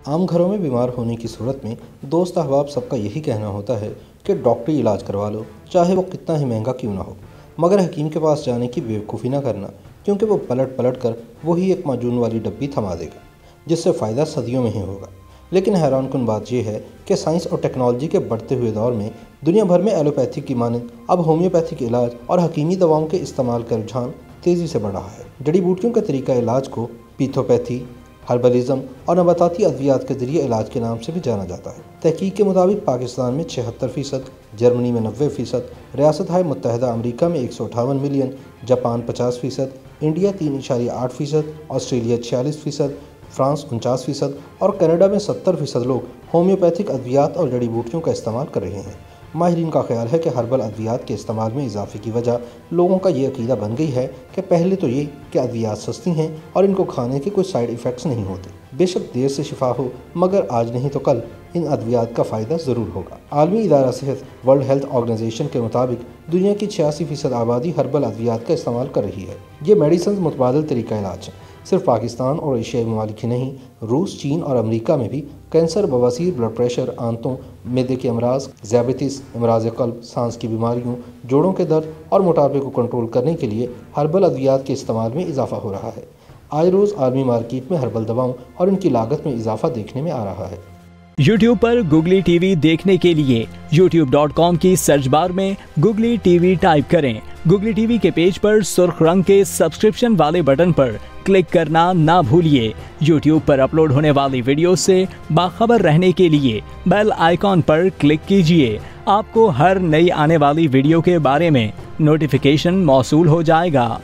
عام گھروں میں بیمار ہونے کی صورت میں دوست احباب سب کا یہی کہنا ہوتا ہے کہ ڈاکٹری علاج کروا لو، چاہے وہ کتنا ہی مہنگا کیوں نہ ہو، مگر حکیم کے پاس جانے کی بیوقوفی نہ کرنا، کیونکہ وہ پلٹ کر وہی ایک معجون والی ڈبی تھما دے گا جس سے فائدہ صدیوں میں ہی ہوگا۔ لیکن حیران کن بات یہ ہے کہ سائنس اور ٹیکنالوجی کے بڑھتے ہوئے دور میں دنیا بھر میں ایلوپیتھی کی مانند اب ہومیوپیتھک علاج اور حکیمی دواؤں کے استعمال کا رجحان تیزی سے بڑھ رہا ہے۔ جڑی بوٹیوں کے طریقہ علاج کو پیتھوپیتھی، ہربلزم اور نباتاتی ادویات کے ذریعے علاج کے نام سے بھی جانا جاتا ہے۔ تحقیق کے مطابق پاکستان میں 76%، جرمنی میں 90%، ریاستہائے متحدہ امریکہ میں 158 million, Japan 50%، India 3.8%، Australia 46%، France 49% اور کینیڈا میں 70% لوگ ہومیوپیتھک ادویات اور جڑی بوٹیوں کا استعمال کر رہے ہیں۔ ماہرین کا خیال ہے کہ ہربل ادویات کے استعمال میں اضافے کی وجہ لوگوں کا یہ عقیدہ بن گئی ہے کہ پہلے تو یہ کہ ادویات سستی ہیں اور ان کو کھانے کے کوئی سائیڈ ایفیکٹس نہیں ہوتے۔ بے شک دیر سے شفا ہو، مگر آج نہیں تو کل ان ادویات کا فائدہ ضرور ہوگا۔ عالمی ادارہ صحت ورلڈ ہیلتھ آرگنائزیشن کے مطابق دنیا کی 86% آبادی ہربل ادویات کا استعمال کر رہی ہے۔ یہ میڈیسنز متبادل طریقہ علاج ہیں۔ صرف پاکستان اور ایشیائی ممالک ہی نہیں، روس، چین اور امریکہ میں بھی کینسر، بواسیر، بلڈ پریشر، آنتوں، معدے کے امراض، ذیابیطس، امراض قلب، سانس کی بیماریوں، جوڑوں کے درد اور موٹاپے کو کنٹرول کرنے کے لیے ہربل ادویات کے استعمال میں اضافہ ہو رہا ہے۔ آئے روز عالمی مارکیٹ میں ہربل دواؤں اور ان کی لاگت میں اضافہ دیکھنے میں آ رہا ہے۔ یوٹیوب پر گوگلی ٹی وی دیکھنے کے لیے youtube.com کی سرچ بار میں گوگلی ٹی وی ٹائپ کریں۔ گوگلی ٹی وی کے پیج پر سرخ رنگ کے سبسکرپشن والے بٹن پر کلک کرنا نہ بھولیے۔ یوٹیوب پر اپلوڈ ہونے والی ویڈیو سے باخبر رہنے کے لیے بیل آئیکن پر کلک کیجیے۔ آپ کو ہر نئی آنے والی ویڈیو کے بارے میں نوٹیفیکیشن موصول ہو جائے گا۔